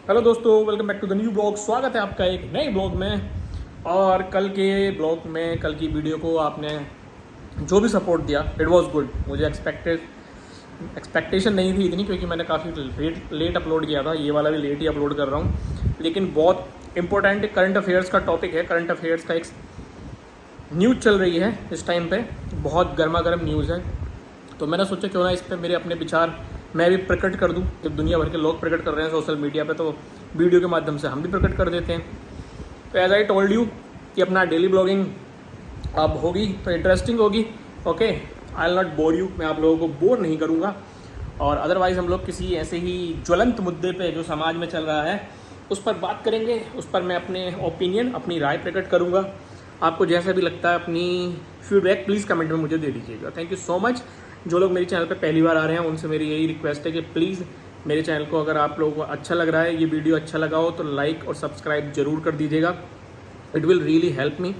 Hello दोस्तों, welcome back to the new blog. स्वागत है आपका एक नए ब्लॉग में। और कल के ब्लॉग में, कल की वीडियो को आपने जो भी सपोर्ट दिया, इट वाज गुड। मुझे एक्सपेक्टेशन नहीं थी इतनी, क्योंकि मैंने काफ़ी लेट अपलोड किया था। ये वाला भी लेट ही अपलोड कर रहा हूँ, लेकिन बहुत इंपॉर्टेंट करंट अफेयर्स का टॉपिक है। करंट अफेयर्स का एक न्यूज़ चल रही है इस टाइम पे, बहुत गर्मा गर्म न्यूज़ है। तो मैंने सोचा क्यों ना इस पर मेरे अपने विचार मैं भी प्रकट कर दूं। जब दुनिया भर के लोग प्रकट कर रहे हैं सोशल मीडिया पे, तो वीडियो के माध्यम से हम भी प्रकट कर देते हैं। तो एज आई टोल्ड यू कि अपना डेली ब्लॉगिंग अब होगी तो इंटरेस्टिंग होगी। Okay, I will not bore you, मैं आप लोगों को बोर नहीं करूँगा। और अदरवाइज़ हम लोग किसी ऐसे ही ज्वलंत मुद्दे पे जो समाज में चल रहा है उस पर बात करेंगे। उस पर मैं अपने ओपिनियन, अपनी राय प्रकट करूँगा। आपको जैसा भी लगता है अपनी फीडबैक प्लीज़ कमेंट में मुझे दे दीजिएगा। Thank you so much. जो लोग मेरे चैनल पे पहली बार आ रहे हैं उनसे मेरी यही रिक्वेस्ट है कि प्लीज़ मेरे चैनल को, अगर आप लोगों को अच्छा लग रहा है, ये वीडियो अच्छा लगा हो, तो लाइक और सब्सक्राइब जरूर कर दीजिएगा। It will really help me,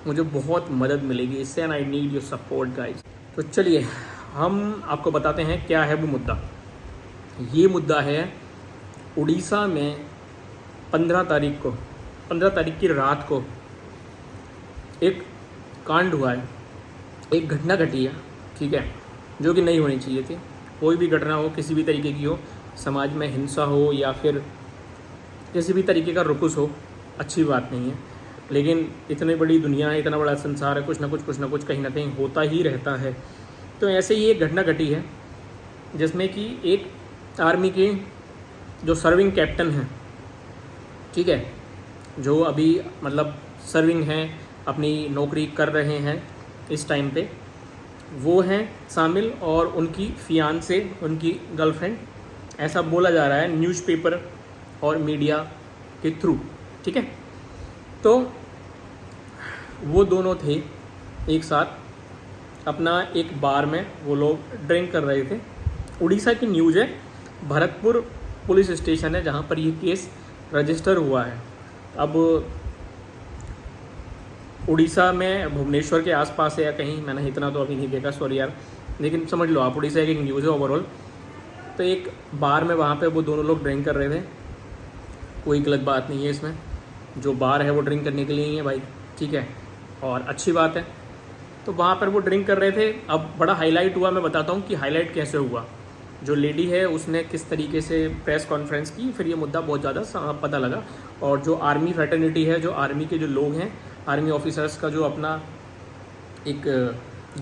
मुझे बहुत मदद मिलेगी इससे, and I need your support guys. तो चलिए हम आपको बताते हैं क्या है वो मुद्दा। ये मुद्दा है उड़ीसा में 15 तारीख की रात को एक कांड हुआ है, एक घटना घटी है, ठीक है, जो कि नहीं होनी चाहिए थी। कोई भी घटना हो, किसी भी तरीके की हो, समाज में हिंसा हो या फिर किसी भी तरीके का रुकुस हो, अच्छी बात नहीं है। लेकिन इतनी बड़ी दुनिया है, इतना बड़ा संसार है, कुछ ना कुछ कहीं ना कहीं होता ही रहता है। तो ऐसे ही एक घटना घटी है जिसमें कि एक आर्मी के जो सर्विंग कैप्टन हैं, ठीक है, जो अभी मतलब सर्विंग हैं, अपनी नौकरी कर रहे हैं इस टाइम पे, वो हैं शामिल, और उनकी फियांसे, उनकी गर्लफ्रेंड, ऐसा बोला जा रहा है न्यूज़पेपर और मीडिया के थ्रू, ठीक है। तो वो दोनों थे एक साथ, अपना एक बार में वो लोग ड्रिंक कर रहे थे। उड़ीसा की न्यूज़ है, भरतपुर पुलिस स्टेशन है जहाँ पर ये केस रजिस्टर हुआ है। अब उड़ीसा में भुवनेश्वर के आसपास है या कहीं, मैंने इतना तो अभी नहीं देखा, सॉरी यार, लेकिन समझ लो आप, उड़ीसा की एक न्यूज़ है ओवरऑल। तो एक बार में वहाँ पे वो दोनों लोग ड्रिंक कर रहे थे। कोई गलत बात नहीं है इसमें, जो बार है वो ड्रिंक करने के लिए ही है भाई, ठीक है, और अच्छी बात है। तो वहाँ पर वो ड्रिंक कर रहे थे। अब बड़ा हाईलाइट हुआ, मैं बताता हूँ कि हाईलाइट कैसे हुआ। जो लेडी है उसने किस तरीके से प्रेस कॉन्फ्रेंस की, फिर ये मुद्दा बहुत ज़्यादा पता लगा। और जो आर्मी फ्रेटर्निटी है, जो आर्मी के जो लोग हैं, आर्मी ऑफिसर्स का जो अपना एक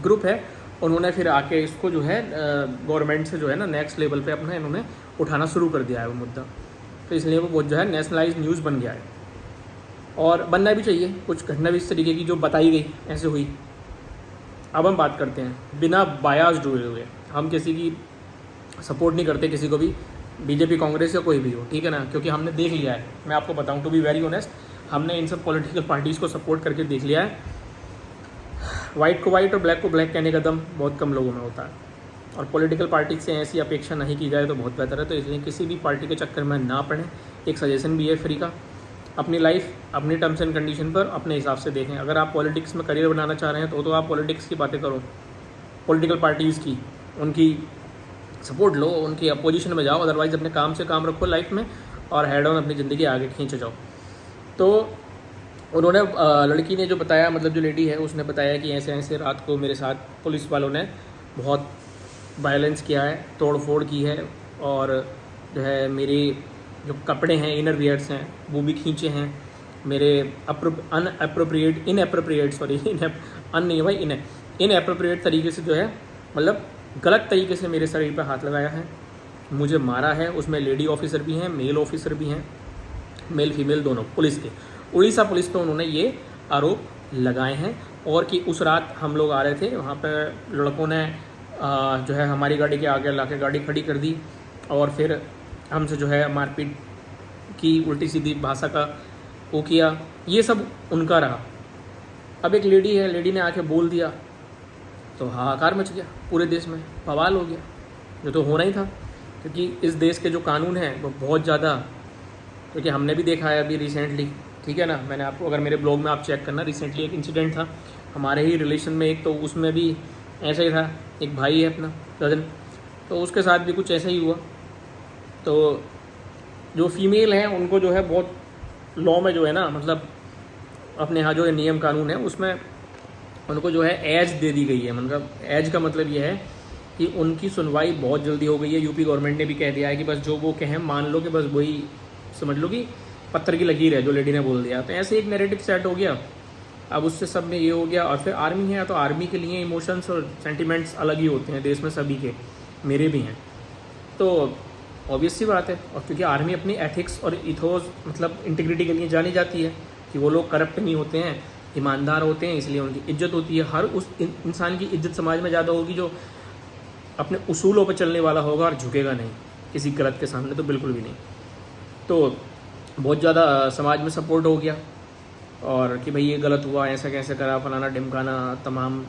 ग्रुप है, उन्होंने फिर आके इसको जो है गवर्नमेंट से जो है ना नेक्स्ट लेवल पे अपना इन्होंने उठाना शुरू कर दिया है वो मुद्दा। तो इसलिए वो बहुत जो है नेशनलाइज न्यूज़ बन गया है, और बनना भी चाहिए। कुछ घटना भी इस तरीके की जो बताई गई ऐसे हुई। अब हम बात करते हैं बिना बायास हुए हुए, हम किसी की सपोर्ट नहीं करते, किसी को भी, बीजेपी, कांग्रेस या कोई भी हो, ठीक है ना, क्योंकि हमने देख लिया है। मैं आपको बताऊं, टू बी वेरी ऑनेस्ट, हमने इन सब पॉलिटिकल पार्टीज़ को सपोर्ट करके देख लिया है। वाइट को वाइट और ब्लैक को ब्लैक कहने का दम बहुत कम लोगों में होता है, और पॉलिटिकल पार्टी से ऐसी अपेक्षा नहीं की जाए तो बहुत बेहतर है। तो इसलिए किसी भी पार्टी के चक्कर में ना पड़ें। एक सजेशन भी है फ्री का, अपनी लाइफ अपनी टर्म्स एंड कंडीशन पर अपने हिसाब से देखें। अगर आप पॉलिटिक्स में करियर बनाना चाह रहे हैं तो आप पॉलिटिक्स की बातें करो, पॉलिटिकल पार्टीज़ की, उनकी सपोर्ट लो, उनकी अपोजिशन में जाओ। अदरवाइज़ अपने काम से काम रखो लाइफ में, और हेड ऑन अपनी ज़िंदगी आगे खींच जाओ। तो उन्होंने, लड़की ने जो बताया, मतलब जो लेडी है उसने बताया कि ऐसे ऐसे रात को मेरे साथ पुलिस वालों ने बहुत वायलेंस किया है, तोड़ फोड़ की है, और जो है मेरे जो कपड़े हैं, इनर वियर्स हैं, वो भी खींचे हैं। मेरे इनएप्रोप्रिएट तरीके से जो है, मतलब गलत तरीके से मेरे शरीर पर हाथ लगाया है, मुझे मारा है। उसमें लेडी ऑफिसर भी हैं, मेल ऑफिसर भी हैं, मेल फीमेल दोनों, पुलिस के, उड़ीसा पुलिस पे उन्होंने ये आरोप लगाए हैं। और कि उस रात हम लोग आ रहे थे, वहाँ पर लड़कों ने जो है हमारी गाड़ी के आगे ला के गाड़ी खड़ी कर दी, और फिर हमसे जो है मारपीट की, उल्टी सीधी भाषा का वो किया। ये सब उनका रहा। अब एक लेडी है, लेडी ने आके बोल दिया तो हाहाकार मच गया, पूरे देश में बवाल हो गया, जो तो होना ही था। क्योंकि इस देश के जो कानून हैं वो बहुत ज़्यादा, क्योंकि हमने भी देखा है अभी रिसेंटली, ठीक है ना, मैंने आपको, अगर मेरे ब्लॉग में आप चेक करना, रिसेंटली एक इंसिडेंट था हमारे ही रिलेशन में एक, तो उसमें भी ऐसा ही था। एक भाई है अपना कज़न, तो उसके साथ भी कुछ ऐसा ही हुआ। तो जो फीमेल हैं उनको जो है बहुत लॉ में जो है ना, मतलब अपने यहाँ जो नियम कानून है उसमें उनको जो है एज दे दी गई है। मतलब एज का मतलब ये है कि उनकी सुनवाई बहुत जल्दी हो गई है। यूपी गवर्नमेंट ने भी कह दिया है कि बस जो वो कहें मान लो कि बस वही समझ लो कि पत्थर की लकीर है जो लेडी ने बोल दिया। तो ऐसे एक नैरेटिव सेट हो गया। अब उससे सब में ये हो गया। और फिर आर्मी है तो आर्मी के लिए इमोशंस और सेंटिमेंट्स अलग ही होते हैं देश में सभी के, मेरे भी हैं। तो ऑब्वियस सी बात है। और क्योंकि आर्मी अपनी एथिक्स और इथोस मतलब इंटीग्रिटी के लिए जानी जाती है कि वो लोग करप्ट नहीं होते हैं, ईमानदार होते हैं, इसलिए उनकी इज्जत होती है। हर उस इंसान की इज्जत समाज में ज़्यादा होगी जो अपने उसूलों पर चलने वाला होगा और झुकेगा नहीं किसी गलत के सामने, तो बिल्कुल भी नहीं। तो बहुत ज़्यादा समाज में सपोर्ट हो गया और कि भाई ये गलत हुआ, ऐसा कैसे करा, फलाना ढिमकाना तमाम,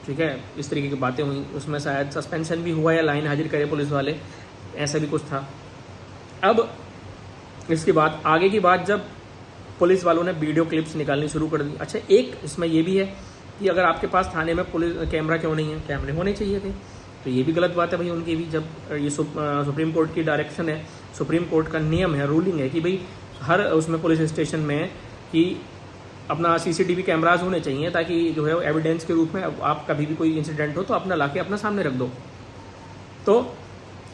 ठीक है, इस तरीके की बातें हुई। उसमें शायद सस्पेंशन भी हुआ या लाइन हाजिर करे पुलिस वाले, ऐसा भी कुछ था। अब इसके बाद आगे की बात, जब पुलिस वालों ने वीडियो क्लिप्स निकालनी शुरू कर दी। अच्छा, एक इसमें ये भी है कि अगर आपके पास थाने में पुलिस कैमरा क्यों नहीं है, कैमरे होने चाहिए थे। तो ये भी गलत बात है भाई उनकी भी। जब ये सुप्रीम कोर्ट की डायरेक्शन है, सुप्रीम कोर्ट का नियम है, रूलिंग है कि भाई हर उसमें पुलिस स्टेशन में कि अपना CCTV कैमराज होने चाहिए ताकि जो है एविडेंस के रूप में आप कभी भी कोई इंसिडेंट हो तो अपना लाके अपना सामने रख दो। तो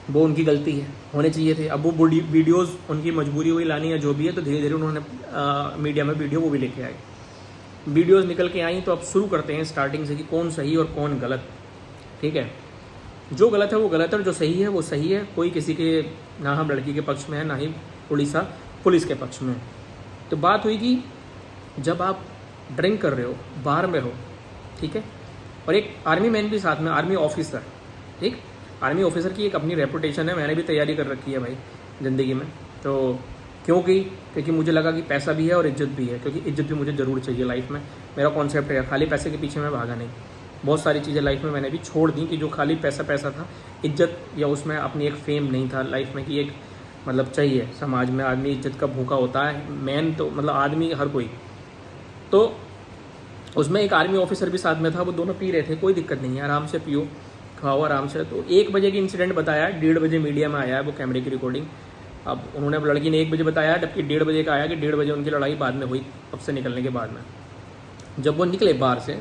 वो उनकी गलती है, होने चाहिए थे। अब वो वीडियोज़ उनकी मजबूरी हुई लानी है जो भी है, तो धीरे धीरे उन्होंने मीडिया में वीडियो वो भी लेके आए। वीडियोज़ निकल के आई तो अब शुरू करते हैं स्टार्टिंग से कि कौन सही और कौन गलत। ठीक है, जो गलत है वो गलत है और जो सही है वो सही है। कोई किसी के, ना हम लड़की के पक्ष में है ना ही पुलिस के पक्ष में। तो बात हुई कि जब आप ड्रिंक कर रहे हो, बाहर में हो, ठीक है, और एक आर्मी मैन भी साथ में, आर्मी ऑफिसर, ठीक, आर्मी ऑफिसर की एक अपनी रेपुटेशन है। मैंने भी तैयारी कर रखी है भाई ज़िंदगी में। तो क्यों की? क्योंकि मुझे लगा कि पैसा भी है और इज्जत भी है, क्योंकि इज्जत भी मुझे ज़रूर चाहिए लाइफ में। मेरा कॉन्सेप्ट है, खाली पैसे के पीछे मैं भागा नहीं। बहुत सारी चीज़ें लाइफ में मैंने भी छोड़ दी कि जो खाली पैसा था, इज्जत या उसमें अपनी एक फेम नहीं था लाइफ में कि एक मतलब चाहिए समाज में। आदमी इज्जत का भूखा होता है, मैन तो मतलब आदमी हर कोई। तो उसमें एक आर्मी ऑफिसर भी साथ में था, वो दोनों पी रहे थे। कोई दिक्कत नहीं है, आराम से पियो, खाओ आराम से। तो 1 बजे की इंसिडेंट बताया, 1:30 बजे मीडिया में आया है वो कैमरे की रिकॉर्डिंग। अब उन्होंने लड़की ने 1 बजे बताया, जबकि 1:30 बजे का आया कि 1:30 बजे उनकी लड़ाई बाद में हुई, पब से निकलने के बाद में। जब वो निकले बाहर से,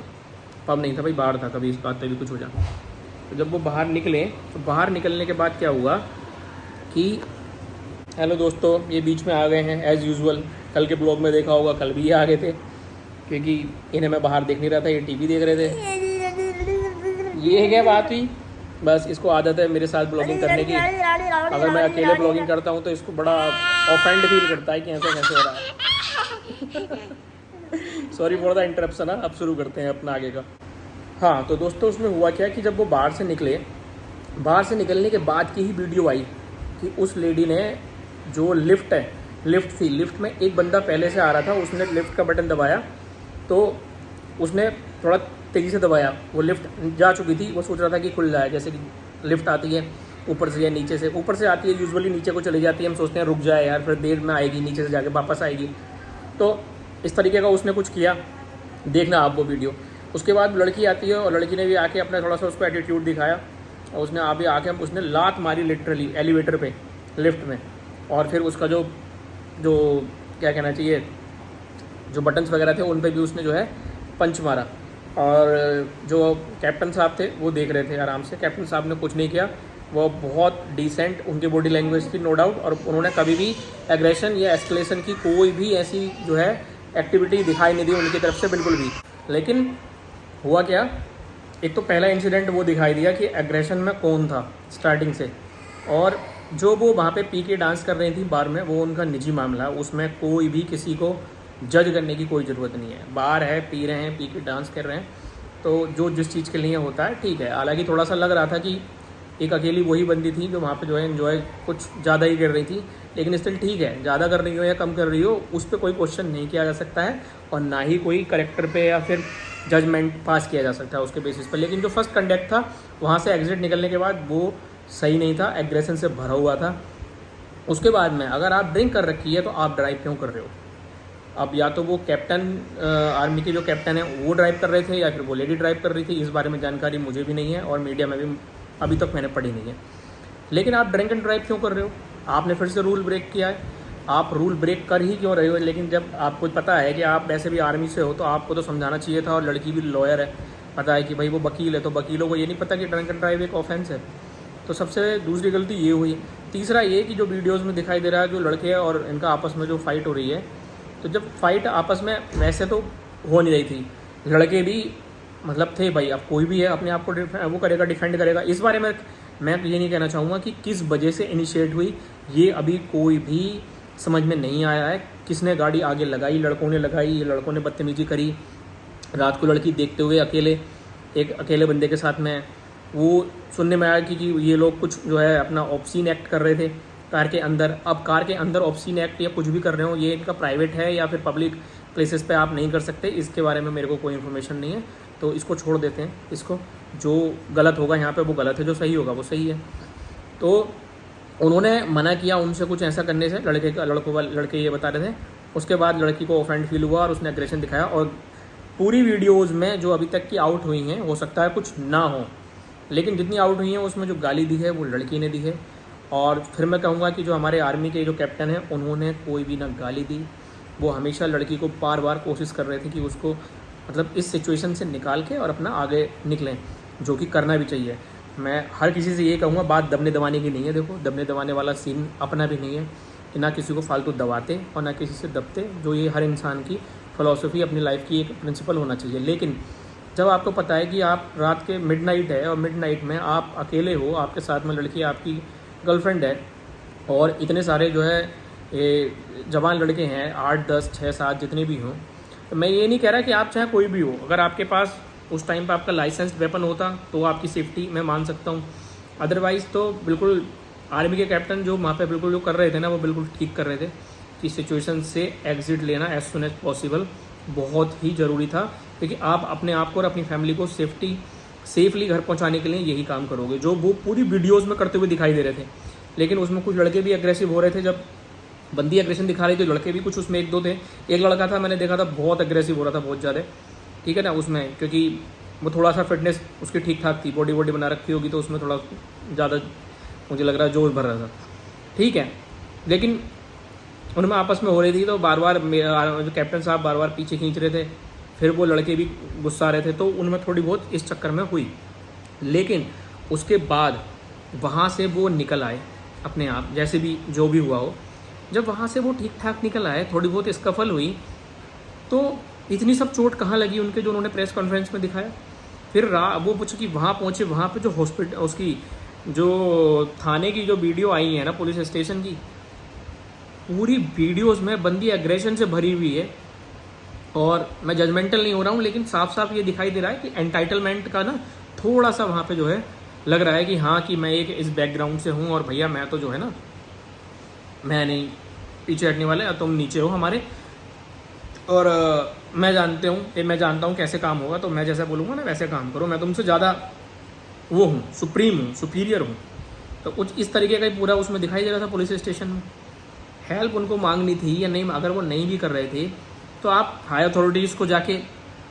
पब नहीं था भाई, बाहर था, कभी इस बात पर भी कुछ हो जाए। तो जब वो बाहर निकले, तो बाहर निकलने के बाद क्या हुआ कि हेलो दोस्तों, ये बीच में आ गए हैं एज़ यूजुअल। कल के ब्लॉग में देखा होगा, कल भी ये आ गए थे क्योंकि इन्हें मैं बाहर देख नहीं रहा था, ये टीवी देख रहे थे। ये क्या बात हुई? बस इसको आदत है मेरे साथ ब्लॉगिंग करने की। अगर मैं अकेले ब्लॉगिंग करता हूँ तो इसको बड़ा ऑफेंड फील करता है कि ऐसा कैसे हो रहा है। Sorry for the interruption. अब शुरू करते हैं अपना आगे का। हाँ, तो दोस्तों उसमें हुआ क्या कि जब वो बाहर से निकले, बाहर से निकलने के बाद की ही वीडियो आई कि उस लेडी ने, जो लिफ्ट थी, लिफ्ट में एक बंदा पहले से आ रहा था, उसने लिफ्ट का बटन दबाया, तो उसने थोड़ा तेज़ी से दबाया। वो लिफ्ट जा चुकी थी, वो सोच रहा था कि खुल जाए। जैसे कि लिफ्ट आती है ऊपर से या नीचे से, ऊपर से आती है यूजुअली, नीचे को चली जाती है, हम सोचते हैं रुक जाए यार, फिर देर में आएगी, नीचे से जाके वापस आएगी। तो इस तरीके का उसने कुछ किया, देखना आप वो वीडियो। उसके बाद लड़की आती है और लड़की ने भी आके अपना थोड़ा सा उसको एटीट्यूड दिखाया और उसने आगे आके उसने लात मारी लिटरली एलिवेटर पे, लिफ्ट में। और फिर उसका जो क्या कहना चाहिए, जो बटन्स वगैरह थे उन पे भी उसने जो है पंच मारा। और जो कैप्टन साहब थे वो देख रहे थे आराम से। कैप्टन साहब ने कुछ नहीं किया, वो बहुत डिसेंट, उनकी बॉडी लैंग्वेज थी नो डाउट, और उन्होंने कभी भी एग्रेशन या एस्केलेशन की कोई भी ऐसी जो है एक्टिविटी दिखाई नहीं दी उनकी तरफ से, बिल्कुल भी। लेकिन हुआ क्या, एक तो पहला इंसिडेंट वो दिखाई दिया कि एग्रेशन में कौन था स्टार्टिंग से, और जो वो वहाँ पे पी के डांस कर रही थी बार में, वो उनका निजी मामला, उसमें कोई भी किसी को जज करने की कोई ज़रूरत नहीं है। बार है, पी रहे हैं, पी के डांस कर रहे हैं, तो जो जिस चीज़ के लिए होता है ठीक है। हालांकि थोड़ा सा लग रहा था कि एक अकेली वही बंदी थी जो वहाँ पे जो है एंजॉय कुछ ज़्यादा ही कर रही थी, लेकिन स्टिल ठीक है, ज़्यादा कर रही हो या कम कर रही हो उस पर कोई क्वेश्चन नहीं किया जा सकता है, और ना ही कोई करेक्टर पे या फिर जजमेंट पास किया जा सकता है उसके बेसिस पर। लेकिन जो फर्स्ट कंडक्ट था वहाँ से एग्जिट निकलने के बाद वो सही नहीं था, एग्रेशन से भरा हुआ था। उसके बाद में अगर आप ड्रिंक कर रखी है तो आप ड्राइव क्यों कर रहे हो? अब या तो वो कैप्टन, आर्मी के जो कैप्टन है वो ड्राइव कर रहे थे या फिर वो लेडी ड्राइव कर रही थी, इस बारे में जानकारी मुझे भी नहीं है और मीडिया में भी अभी तक मैंने पढ़ी नहीं है। लेकिन आप ड्रिंक एंड ड्राइव क्यों कर रहे हो? आपने फिर से रूल ब्रेक किया है। आप रूल ब्रेक कर ही क्यों रहे हो, लेकिन जब आपको पता है कि आप वैसे भी आर्मी से हो तो आपको तो समझाना चाहिए था। और लड़की भी लॉयर है, पता है कि भाई वो वकील है, तो वकीलों को ये नहीं पता कि ड्रंक एंड ड्राइव एक ऑफेंस है। तो सबसे दूसरी गलती ये हुई। तीसरा ये कि जो वीडियोज़ में दिखाई दे रहा है जो लड़के और इनका आपस में जो फाइट हो रही है, तो जब फाइट आपस में वैसे तो हो नहीं रही थी, लड़के भी मतलब थे भाई, अब कोई भी है अपने आप को वो करेगा, डिफेंड करेगा। इस बारे में मैं ये नहीं कहना चाहूँगा कि किस वजह से इनिशिएट हुई, ये अभी कोई भी समझ में नहीं आया है। किसने गाड़ी आगे लगाई, लड़कों ने लगाई, लड़कों ने बदतमीजी करी, रात को लड़की देखते हुए अकेले एक अकेले बंदे के साथ में। वो सुनने में आया कि ये लोग कुछ जो है अपना ऑब्सीन एक्ट कर रहे थे कार के अंदर। अब कार के अंदर ऑब्सीन एक्ट या कुछ भी कर रहे हो, ये इनका प्राइवेट है या फिर पब्लिक प्लेसेस पे आप नहीं कर सकते, इसके बारे में मेरे को कोई इन्फॉर्मेशन नहीं है, तो इसको छोड़ देते हैं। इसको जो गलत होगा यहाँ पे वो गलत है, जो सही होगा वो सही है। तो उन्होंने मना किया उनसे कुछ ऐसा करने से, लड़के ये बता रहे थे। उसके बाद लड़की को ऑफेंड फील हुआ और उसने एग्रेशन दिखाया। और पूरी वीडियोज़ में जो अभी तक की आउट हुई हैं, हो सकता है कुछ ना हो, लेकिन जितनी आउट हुई हैं उसमें जो गाली दी है वो लड़की ने दी है। और फिर मैं कहूँगा कि जो हमारे आर्मी के जो कैप्टन हैं उन्होंने कोई भी ना गाली दी, वो हमेशा लड़की को बार बार कोशिश कर रहे थे कि उसको मतलब इस सिचुएशन से निकाल के और अपना आगे निकलें, जो कि करना भी चाहिए। मैं हर किसी से ये कहूँगा, बात दबने दबाने की नहीं है। देखो, दबने दबाने वाला सीन अपना भी नहीं है कि ना किसी को फालतू दबाते और ना किसी से दबते, जो ये हर इंसान की फ़िलॉसफी अपनी लाइफ की एक प्रिंसिपल होना चाहिए। लेकिन जब आपको पता है कि आप रात के मिडनाइट है और मिडनाइट में आप अकेले हो, आपके साथ में लड़की आपकी गर्लफ्रेंड है और इतने सारे जो है ये जवान लड़के हैं, 8 10 6 7 जितने भी हों, तो मैं ये नहीं कह रहा कि आप चाहे कोई भी हो, अगर आपके पास उस टाइम पे आपका लाइसेंस्ड वेपन होता तो आपकी सेफ्टी मैं मान सकता हूँ। अदरवाइज़ तो बिल्कुल आर्मी के कैप्टन जो वहाँ पे बिल्कुल जो कर रहे थे ना, वो बिल्कुल ठीक कर रहे थे कि सिचुएशन से एग्जिट लेना एज सुन एज पॉसिबल बहुत ही ज़रूरी था, क्योंकि आप अपने आप को और अपनी फैमिली को सेफली घर पहुँचाने के लिए यही काम करोगे, जो वो पूरी वीडियोज़ में करते हुए दिखाई दे रहे थे। लेकिन उसमें कुछ लड़के भी एग्रेसिव हो रहे थे, जब बंदी एग्रेशन दिखा रही थी, लड़के भी कुछ उसमें 1 2 थे। एक लड़का था, मैंने देखा था बहुत एग्रेसिव हो रहा था, बहुत ज़्यादा, ठीक है ना, उसमें क्योंकि वो थोड़ा सा फिटनेस उसकी ठीक ठाक थी, बॉडी बना रखी होगी, तो उसमें थोड़ा ज़्यादा मुझे लग रहा है जोश भर रहा था, ठीक है। लेकिन उनमें आपस में हो रही थी, तो बार बार जो कैप्टन साहब बार बार पीछे खींच रहे थे, फिर वो लड़के भी गुस्सा रहे थे, तो उनमें थोड़ी बहुत इस चक्कर में हुई। लेकिन उसके बाद वहाँ से वो निकल आए अपने आप, जैसे भी जो भी हुआ हो। जब वहाँ से वो ठीक ठाक निकल आए, थोड़ी बहुत स्कफल हुई, तो इतनी सब चोट कहाँ लगी उनके, जो उन्होंने प्रेस कॉन्फ्रेंस में दिखाया। फिर वो पूछे कि वहाँ पहुँचे, वहाँ पे जो हॉस्पिटल उसकी जो थाने की जो वीडियो आई है ना, पुलिस स्टेशन की, पूरी वीडियोज़ में बंदी एग्रेशन से भरी हुई है। और मैं जजमेंटल नहीं हो रहा हूँ, लेकिन साफ साफ ये दिखाई दे रहा है कि एंटाइटलमेंट का ना थोड़ा सा वहाँ पे जो है लग रहा है कि हाँ, कि मैं एक इस बैकग्राउंड से हूँ और भैया मैं तो जो है ना, मैं नहीं पीछे हटने वाले, तुम नीचे हो हमारे, और मैं जानता हूँ कैसे काम होगा, तो मैं जैसा बोलूँगा ना वैसे काम करो, मैं तुमसे ज़्यादा वो हूँ, सुप्रीम हूँ, सुपीरियर हूँ। तो कुछ इस तरीके का ही पूरा उसमें दिखाई दे रहा था पुलिस स्टेशन में। हेल्प उनको मांगनी थी या नहीं, अगर वो नहीं भी कर रहे थे तो आप हाई अथॉरिटीज़ को जाके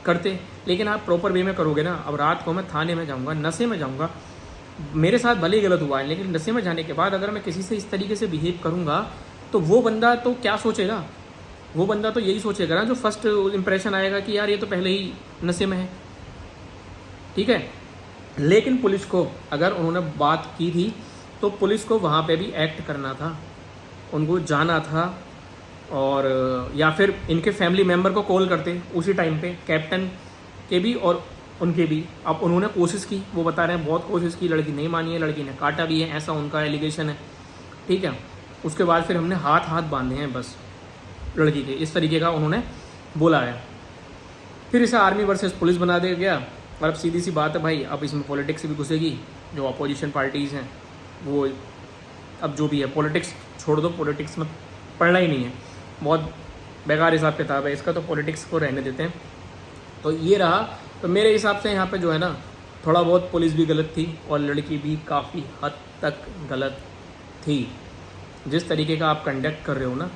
करते, लेकिन आप प्रॉपर वे में करोगे ना। अब रात को मैं थाने में जाऊँगा, नशे में जाऊँगा, मेरे साथ भले ही गलत हुआ है, लेकिन नशे में जाने के बाद अगर मैं किसी से इस तरीके से बिहेव करूँगा तो वो बंदा तो क्या सोचेगा, वो बंदा तो यही सोचेगा ना, जो फर्स्ट इंप्रेशन आएगा कि यार ये तो पहले ही नशे में है, ठीक है। लेकिन पुलिस को अगर उन्होंने बात की थी तो पुलिस को वहाँ पे भी एक्ट करना था, उनको जाना था, और या फिर इनके फैमिली मेम्बर को कॉल करते उसी टाइम पे, कैप्टन के भी और उनके भी। अब उन्होंने कोशिश की, वो बता रहे हैं बहुत कोशिश की, लड़की नहीं मानी है, लड़की ने काटा भी है, ऐसा उनका एलिगेशन है, ठीक है। उसके बाद फिर हमने हाथ बांधे हैं बस लड़की के, इस तरीके का उन्होंने बोला है। फिर इसे आर्मी वर्सेस पुलिस बना दिया गया। और अब सीधी सी बात है भाई, अब इसमें पॉलिटिक्स भी घुसेगी, जो अपोजिशन पार्टीज़ हैं वो, अब जो भी है पॉलिटिक्स छोड़ दो, पॉलिटिक्स में पढ़ना ही नहीं है, बहुत बेकार हिसाब किताब है इसका, तो पॉलिटिक्स को रहने देते हैं। तो ये रहा, तो मेरे हिसाब से यहाँ पे जो है ना, थोड़ा बहुत पुलिस भी गलत थी और लड़की भी काफ़ी हद तक गलत थी। जिस तरीके का आप कंडक्ट कर रहे हो ना,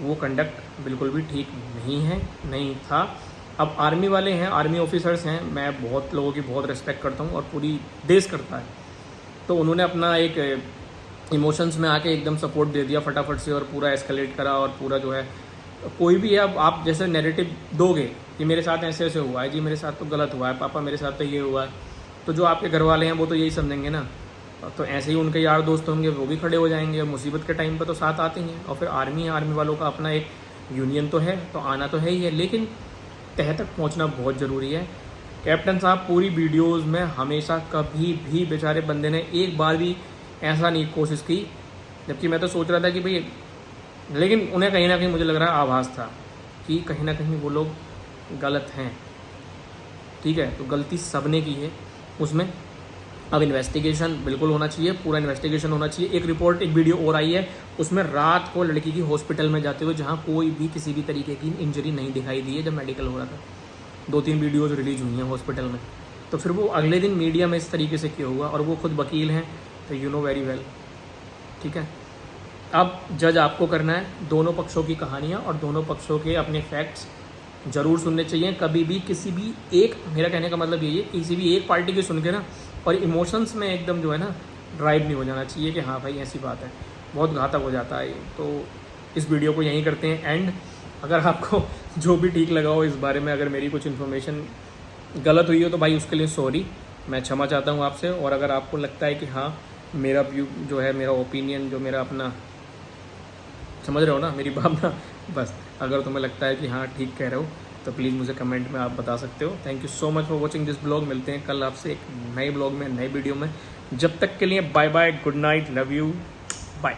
वो कंडक्ट बिल्कुल भी ठीक नहीं था। अब आर्मी वाले हैं, आर्मी ऑफिसर्स हैं, मैं बहुत लोगों की बहुत रिस्पेक्ट करता हूँ और पूरी देश करता है, तो उन्होंने अपना एक इमोशंस में आके एकदम सपोर्ट दे दिया फटाफट से और पूरा एस्केलेट करा और पूरा जो है कोई भी है, अब आप जैसे नैरेटिव दोगे कि मेरे साथ ऐसे ऐसे हुआ है जी, मेरे साथ तो गलत हुआ है पापा, मेरे साथ तो ये हुआ है, तो जो आपके घर वाले हैं वो तो यही समझेंगे ना। तो ऐसे ही उनके यार दोस्त होंगे, वो भी खड़े हो जाएंगे, मुसीबत के टाइम पर तो साथ आते ही हैं। और फिर आर्मी है, आर्मी वालों का अपना एक यूनियन तो है, तो आना तो है ही है, लेकिन तह तक पहुंचना बहुत ज़रूरी है। कैप्टन साहब पूरी वीडियोस में हमेशा कभी भी बेचारे बंदे ने एक बार भी ऐसा नहीं कोशिश की, जबकि मैं तो सोच रहा था कि भाई, लेकिन उन्हें कहीं ना कहीं मुझे लग रहा है आभास था कि कहीं ना कहीं वो लोग गलत हैं। ठीक है, तो गलती सबने की है उसमें। अब इन्वेस्टिगेशन बिल्कुल होना चाहिए, पूरा इन्वेस्टिगेशन होना चाहिए। एक रिपोर्ट, एक वीडियो और आई है, उसमें रात को लड़की की हॉस्पिटल में जाते हुए जहाँ कोई भी किसी भी तरीके की इंजरी नहीं दिखाई दी है जब मेडिकल हो रहा था। 2-3 वीडियोज रिलीज हुई हैं हॉस्पिटल में। तो फिर वो अगले दिन मीडिया में इस तरीके से क्यों हुआ, और वो खुद वकील हैं, तो यू नो वेरी वेल। ठीक है, अब जज आपको करना है। दोनों पक्षों की कहानियाँ और दोनों पक्षों के अपने फैक्ट्स ज़रूर सुनने चाहिए। कभी भी किसी भी एक, मेरा कहने का मतलब यही है, किसी भी एक पार्टी की सुन के ना और इमोशंस में एकदम जो है ना ड्राइव नहीं हो जाना चाहिए कि हाँ भाई ऐसी बात है, बहुत घातक हो जाता है ये। तो इस वीडियो को यहीं करते हैं एंड। अगर आपको जो भी ठीक लगा हो इस बारे में, अगर मेरी कुछ इन्फॉर्मेशन गलत हुई हो तो भाई उसके लिए सॉरी, मैं क्षमा चाहता हूँ आपसे। और अगर आपको लगता है कि हाँ मेरा व्यू जो है, मेरा ओपिनियन जो, मेरा अपना, समझ रहे हो ना मेरी भावना, बस अगर तुम्हें लगता है कि हाँ ठीक कह रहे हो तो प्लीज़ मुझे कमेंट में आप बता सकते हो। Thank you so much for watching this blog. मिलते हैं कल आपसे एक नए ब्लॉग में, नए वीडियो में। जब तक के लिए bye bye, good night, love you, bye.